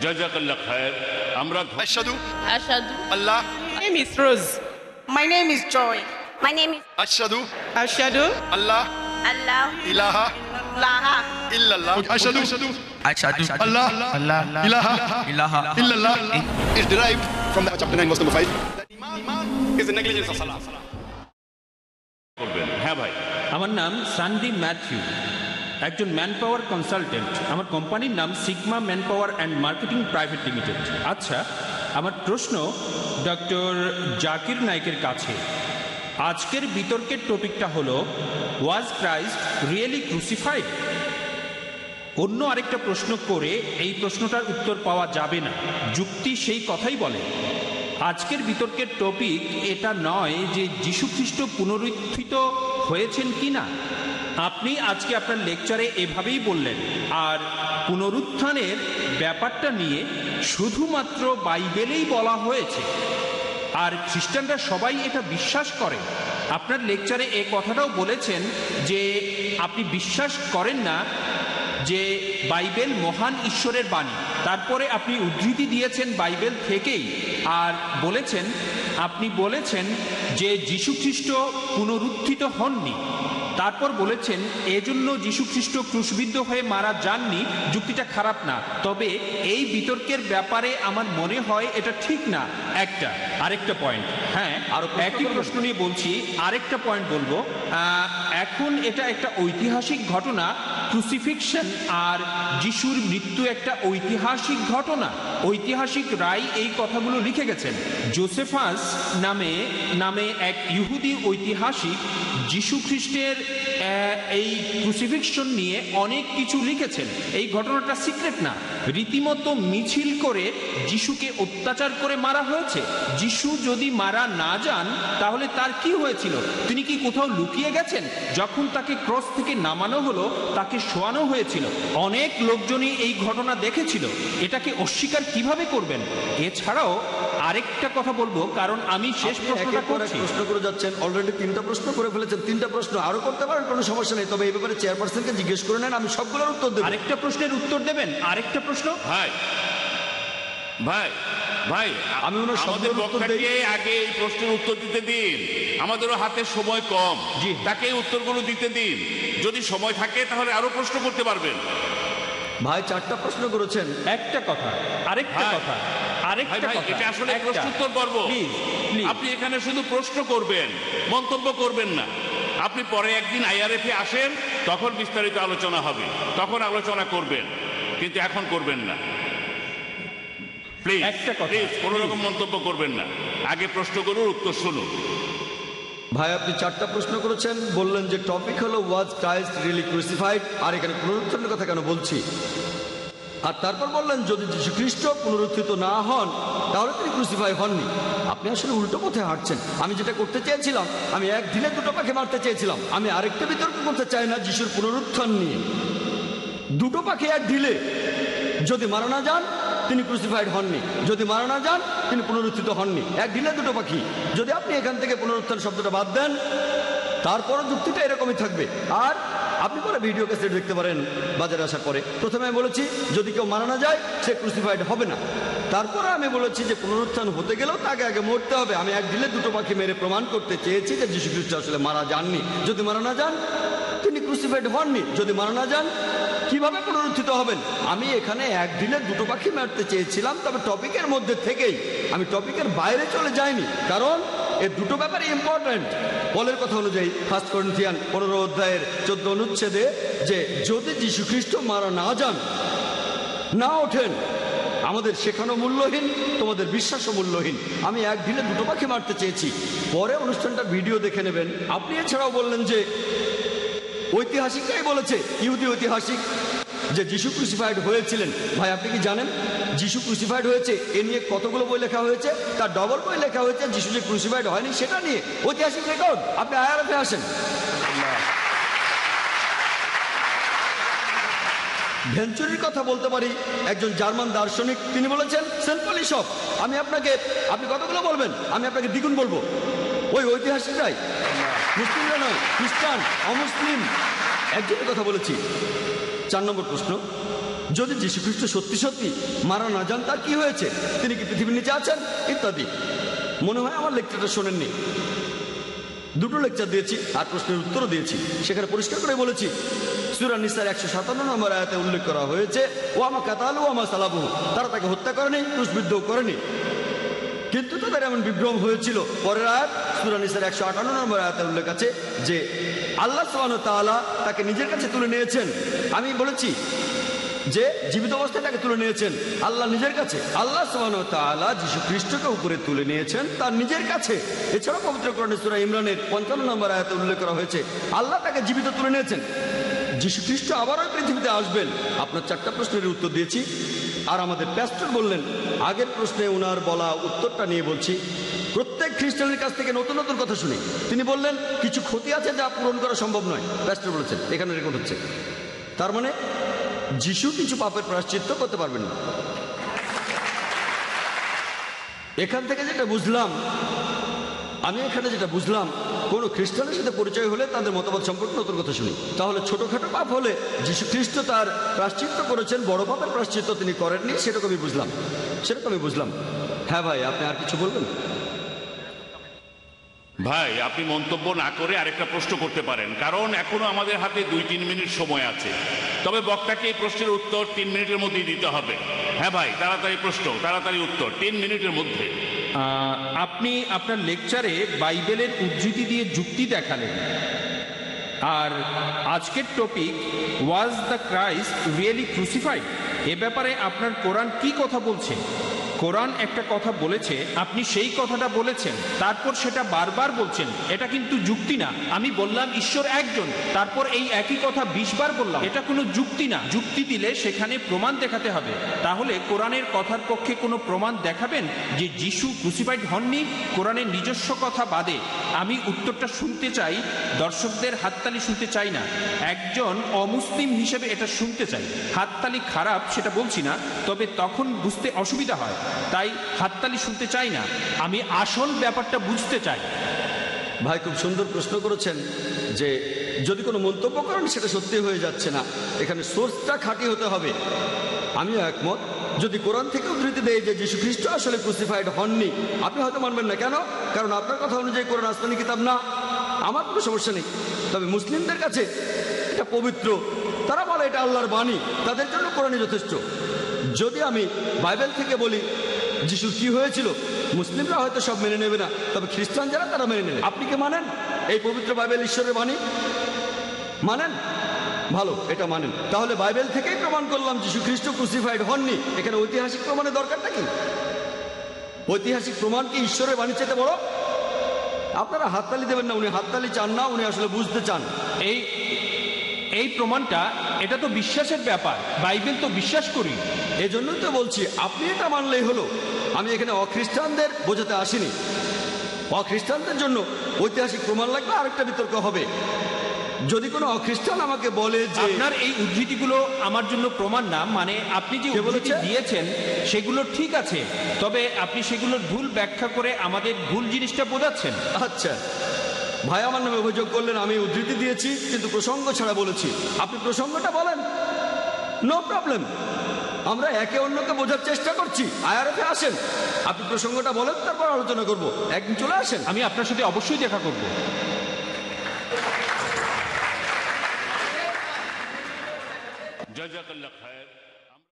জাযাকাল্লাহ খায়ের। আমরা আশহাদু Ashadu. Allah My name is Rose. My name is Joy. My name is আশহাদু Ashadu. আল্লাহ Allah. ইলাহা Laha. ইল্লাল্লাহ আশহাদু Ashhadu আল্লাহ Allah ইলাহা ilaha illallah is derived from the chapter 9 verse number 5 that iman is the negligence of salah. করবেন। হ্যাঁ ভাই, আমার নাম সান্ডি ম্যাথিউ, একজন ম্যান পাওয়ার কনসালটেন্ট। আমার কোম্পানির নাম sigma man power and marketing private limited. আচ্ছা, আমার প্রশ্ন ডক্টর জাকির নাইকের কাছে। আজকের বিতর্কের টপিকটা হলো ওয়াজ ক্রাইস্ট রিয়েলি ক্রুসিফাইড? অন্য আরেকটা প্রশ্ন করে এই প্রশ্নটার উত্তর পাওয়া যাবে না, যুক্তি সেই কথাই বলে। আজকের বিতর্কের টপিক এটা নয় যে যীশুখ্রিস্ট পুনরুত্থিত হয়েছেন কি না। আপনি আজকে আপনার লেকচারে এভাবেই বললেন, আর পুনরুত্থানের ব্যাপারটা নিয়ে শুধুমাত্র বাইবেলেই বলা হয়েছে, আর খ্রিস্টানরা সবাই এটা বিশ্বাস করে। আপনার লেকচারে এই কথাটাও বলেছেন যে আপনি বিশ্বাস করেন না যে বাইবেল মহান ঈশ্বরের বাণী। তারপরে আপনি উদ্ধৃতি দিয়েছেন বাইবেল থেকেই, আর আপনি বলেছেন যে যীশুখ্রিস্ট পুনরুত্থিত হননি। তারপর বলেছেন এজন্য যীশুখ্রিস্ট ক্রুশবিদ্ধ হয়ে মারা যাননি। যুক্তিটা খারাপ না, তবে এই বিতর্কের ব্যাপারে আমার মনে হয় এটা ঠিক না। আরেকটা পয়েন্ট, হ্যাঁ, আর একই প্রশ্ন নিয়ে বলছি, আরেকটা পয়েন্ট বলবো। এখন এটা একটা ঐতিহাসিক ঘটনা, ক্রুসিফিকশন আর যিশুর মৃত্যু একটা ঐতিহাসিক ঘটনা। ঐতিহাসিক রায় এই কথাগুলো লিখে গেছেন। জোসেফাস নামে এক ইহুদি ঐতিহাসিক যিশু খ্রিস্টের এই ক্রুসিফিকশন নিয়ে অনেক কিছু লিখেছেন। এই ঘটনাটা সিক্রেট না, রীতিমতো মিছিল করে যিশুকে অত্যাচার করে মারা হয়েছে। যিশু যদি মারা না যান তাহলে তার কি হয়েছিল? তিনি কি কোথাও লুকিয়ে গেছেন? যখন তাকে ক্রস থেকে নামানো হলো তাকে শোয়ানো হয়েছিল, অনেক লোকজনই এই ঘটনা দেখেছিল। এটাকে অস্বীকার কিভাবে করবেন? এছাড়াও আরেকটা কথা বলবো, কারণ আমি শেষ প্রশ্নটা করছি। প্রশ্ন করে যাচ্ছেন, অলরেডি 3টা প্রশ্ন করে ফেলেছেন। 3টা প্রশ্ন আরো করতে পারেন, কোনো সমস্যা নেই, তবে এই ব্যাপারে চেয়ারপারসনকে জিজ্ঞেস করে নেন, আমি সবগুলোর উত্তর দেব। আরেকটা প্রশ্নের উত্তর দেবেন? আরেকটা প্রশ্ন। ভাই ভাই ভাই আমি ওনার আমাদের শব্দের উত্তর বক্তাকে আগে এই প্রশ্নের উত্তর দিতে দিন। আমাদেরও হাতে সময় কম, জি, তাকে এই উত্তরগুলো দিতে দিন। যদি সময় থাকে তাহলে আরো প্রশ্ন করতে পারবেন। ভাই 4টা প্রশ্ন করেছেন। একটা কথা, আরেকটা ভাই, কথা, আরেকটা ভাই, কথা, এটা আসলে একটা। প্রশ্ন উত্তর পর্ব। Please, please। আপনি এখানে শুধু প্রশ্ন করবেন, মন্তব্য করবেন না। আপনি পরে একদিন আইআরএফে আসেন, তখন বিস্তারিত আলোচনা হবে, তখন আলোচনা করবেন, কিন্তু এখন করবেন না। প্লিজ একটা কথা, প্লিজ কোনো রকম মন্তব্য করবেন না। আগে প্রশ্ন করুন, উত্তর শুনুন। ভাই আপনি 4টা প্রশ্ন করেছেন, বললেন যে টপিক হলো ওয়াজ ক্রাইস্ট রিয়েলি ক্রুসিফাইড, আর এখানে পুনরুত্থানের কথা কেন বলছি, আর তারপর বললেন যদি যীশু খ্রিস্ট পুনরুত্থিত না হন তাহলে তিনি ক্রুসিফাই হননি। আপনি আসলে উল্টো পথে হাঁটছেন। আমি যেটা করতে চেয়েছিলাম, আমি এক দিনে 2টো পাখি মারতে চেয়েছিলাম। আমি আরেকটা বিতর্ক করতে চাই না যিশুর পুনরুত্থান নিয়ে। 2টো পাখি এক ঢিলে, যদি মারা না যান তিনি ক্রুসিফাইড হননি, যদি মারা না যান তিনি পুনরুত্থিত হননি। এক ঢিলে 2টো পাখি। যদি আপনি এখান থেকে পুনরুত্থান শব্দটা বাদ দেন, তারপরও যুক্তিটা এরকমই থাকবে। আর আপনি পরে ভিডিও ক্যাসেট দেখতে পারেন বাজারে আসার পরে। প্রথমে আমি বলেছি যদি কেউ মারা না যায় সে ক্রুসিফাইড হবে না। তারপরে আমি বলেছি যে পুনরুত্থান হতে গেলেও তাকে আগে মরতে হবে। আমি এক ঢিলে 2টো পাখি মেরে প্রমাণ করতে চেয়েছি যে যীশু খ্রিস্ট আসলে মারা যাননি। যদি মারা না যান তিনি ক্রুসিফাইড হননি। যদি মারা না যান কিভাবে পুনরুত্থিত হবেন? আমি এখানে এক ঢিলে 2টো পাখি মারতে চেয়েছিলাম, তবে টপিকের মধ্যে থেকেই, আমি টপিকের বাইরে চলে যাইনি, কারণ এই 2টো ব্যাপারে ইম্পর্টেন্ট। পলের কথা অনুযায়ী 1 করিন্থিয়ান 15 অধ্যায়ের 14 অনুচ্ছেদে যে যদি যীশু খ্রিস্ট মারা না যান, না ওঠেন, আমাদের শেখানো মূল্যহীন, তোমাদের বিশ্বাসও মূল্যহীন। আমি এক ঢিলে 2টো পাখি মারতে চেয়েছি। পরে অনুষ্ঠানটার ভিডিও দেখে নেবেন। আপনি এছাড়াও বললেন যে ঐতিহাসিকরাই বলেছে, ইহুদি ঐতিহাসিক, যে যিশু ক্রুসিফাইড হয়েছিলেন। ভাই আপনি কি জানেন যিশু ক্রুসিফাইড হয়েছে এ নিয়ে কতগুলো বই লেখা হয়েছে? তার ডবল বই লেখা হয়েছে যিশু যে ক্রুসিফাইড হয়নি সেটা নিয়ে, ঐতিহাসিক রেকর্ড। আপনি আইআরএফে আসেন। ভেঞ্চুরির কথা বলতে পারি, একজন জার্মান দার্শনিক, তিনি বলেছেন সেন্ট পল ইসপ। আপনি কতগুলো বলবেন? আমি আপনাকে দ্বিগুণ বলবো। ওই ঐতিহাসিকরাই, মুসলিমরা নয়, খ্রিস্টান, অমুসলিম, একজনের কথা বলেছি। 4 নম্বর প্রশ্ন, যদি যীশু খ্রিস্ট সত্যি সত্যি মারা না যান তার কি হয়েছে, তিনি কি পৃথিবীর নিচে আছেন ইত্যাদি। মনে হয় আমার লেকচারটা শোনেননি। দুটো লেকচার দিয়েছি আর প্রশ্নের উত্তরও দিয়েছি, সেখানে পরিষ্কার করে বলেছি সূরা নিসার 157 নম্বর আয়াতে উল্লেখ করা হয়েছে ওয়ামা কাতালু ওয়ামা সালাবুহু, তারা তাকে হত্যা করেনি, ক্রুশবিদ্ধ করেনি, কিন্তু তাদের এমন বিভ্রম হয়েছিল। পরের আয়াত সূরা নিসার 158 নম্বর আয়াতে উল্লেখ আছে যে আল্লাহ সুবহানাহু ওয়া তাআলা তাকে নিজের কাছে তুলে নিয়েছেন। আমি বলেছি যে জীবিত অবস্থায় তাকে তুলে নিয়েছেন আল্লাহ নিজের কাছে। আল্লাহ সুবহানাহু ওয়া তাআলা যীশু খ্রিস্টকে উপরে তুলে নিয়েছেন তার নিজের কাছে। এছাড়া পবিত্র কোরআনে সূরা ইমরানের 55 নম্বর আয়াতে উল্লেখ করা হয়েছে আল্লাহ তাকে জীবিত তুলে নিয়েছেন। যীশু খ্রিস্ট আবারও পৃথিবীতে আসবেন। আপনার 4টা প্রশ্নের উত্তর দিয়েছি। আর আমাদের প্যাস্টর বললেন আগের প্রশ্নে ওনার বলা উত্তরটা নিয়ে বলছি। প্রত্যেক খ্রিস্টানের কাছ থেকে নতুন নতুন কথা শুনি। তিনি বললেন কিছু ক্ষতি আছে যা পূরণ করা সম্ভব নয়। প্যাস্টর বলেছেন, এখানে রেকর্ড হচ্ছে, তার মানে যিশু কিছু পাপের প্রায়শ্চিত্ত করতে পারবেন না। এখান থেকে যেটা বুঝলাম, কোনো খ্রিস্টানের সাথে পরিচয় হলে তাদের মতবাদ সম্পর্কে নতুন কথা শুনি। তাহলে ছোটখাটো পাপ হলে যীশু খ্রিস্ট তার প্রায়শ্চিত্ত করেছেন, বড় পাপের প্রায়শ্চিত্ত তিনি করেননি, সেরকমই বুঝলাম। হ্যাঁ ভাই, আপনি আর কিছু বলবেন? ভাই, আপনি মন্তব্য না করে আরেকটা প্রশ্ন করতে পারেন, কারণ এখনো আমাদের হাতে 2-3 মিনিট সময় আছে। তবে বক্তাকে এই প্রশ্নের উত্তর 3 মিনিটের মধ্যেই দিতে হবে। হ্যাঁ ভাই, তাড়াতাড়ি প্রশ্ন, তাড়াতাড়ি উত্তর, 3 মিনিটের মধ্যে। আপনি আপনার লেকচারে বাইবেলের উদ্ধৃতি দিয়ে যুক্তি দেখালেন, আর আজকের topic was the Christ really crucified. এ ব্যাপারে আপনার কোরআন কি কথা বলছে? কোরআন একটা কথা বলেছে, আপনি সেই কথাটা বলেছেন, তারপর সেটা বারবার বলছেন। এটা কিন্তু যুক্তি না। আমি বললাম ঈশ্বর একজন, তারপর এই একই কথা 20 বার বললাম। এটা কোনো যুক্তি না। যুক্তি দিলে সেখানে প্রমাণ দেখাতে হবে। তাহলে কোরআনের কথার পক্ষে কোনো প্রমাণ দেখাবেন যে যিশু ক্রুসিফাইড হননি, কোরআনের নিজস্ব কথা বাদে। আমি উত্তরটা শুনতে চাই, দর্শকদের হাততালি শুনতে চাই না। একজন অমুসলিম হিসেবে এটা শুনতে চাই। হাততালি খারাপ সেটা বলছি না, তবে তখন বুঝতে অসুবিধা হয়, তাই হাততালি শুনতে চাই না। আমি আসল ব্যাপারটা বুঝতে চাই। ভাই খুব সুন্দর প্রশ্ন করেছেন যে যদি কোনো মন্তব্য করেন সেটা সত্যি হয়ে যাচ্ছে না, এখানে সোর্সটা খাঁটি হতে হবে। আমিও একমত। যদি কোরআন থেকে উদ্ধৃতি দেয় যে যীশু খ্রিস্ট আসলে ক্রুসিফাইড হননি, আপনি হয়তো মানবেন না। কেন? কারণ আপনার কথা অনুযায়ী কোরআন আসমানি কিতাব না। আমার কোনো সমস্যা নেই, তবে মুসলিমদের কাছে এটা পবিত্র, তারা বলে এটা আল্লাহর বাণী, তাদের জন্য কোরআনই যথেষ্ট। যদি আমি বাইবেল থেকে বলি যিশুর কি হয়েছিল, মুসলিমরা হয়তো সব মেনে নেবে না, তবে খ্রিস্টান যারা তারা মেনে নেবে। আপনি কি মানেন এই পবিত্র বাইবেল ঈশ্বরের বাণী? মানেন? ভালো, এটা মানেন। তাহলে বাইবেল থেকেই প্রমাণ করলাম যিশু খ্রিস্ট ক্রুসিফাইড হননি। এখানে ঐতিহাসিক প্রমাণের দরকারটা কি? ঐতিহাসিক প্রমাণ কি ঈশ্বরের বাণী চেয়ে বড়? আপনারা হাততালি দেবেন না, উনি হাততালি চান না, উনি আসলে বুঝতে চান। এই প্রমাণটা, এটা তো বিশ্বাসের ব্যাপার। বাইবেল তো বিশ্বাস করি, এজন্যই তো বলছি আপনি এটা মানলেই হলো। আমি এখানে অখ্রিস্টানদের বোঝাতে আসিনি। অখ্রিস্টানদের জন্য ঐতিহাসিক প্রমাণ লাগবে, আরেকটা বিতর্ক হবে। যদি কোনো অখ্রিস্টান আমাকে বলে যে আপনার এই উদ্ধৃতিগুলো আমার জন্য প্রমাণ না, মানে আপনি যে উদ্ধৃতি দিয়েছেন সেগুলো ঠিক আছে, তবে আপনি সেগুলোর ভুল ব্যাখ্যা করে আমাদের ভুল জিনিসটা বোঝাচ্ছেন। আচ্ছা ভাই, আমার নামে অভিযোগ করলেন আমি উদ্ধৃতি দিয়েছি কিন্তু প্রসঙ্গ ছাড়া বলেছি। আপনি প্রসঙ্গটা বলেন, নো প্রবলেম। আমরা একে অন্যকে বোঝার চেষ্টা করছি। আইআরএফে আসেন, আপনি প্রসঙ্গটা বলেন, তারপর আলোচনা করব। একদিন চলে আসেন, আমি আপনার সাথে অবশ্যই দেখা করব। জাযাকাল্লাহ খায়ের।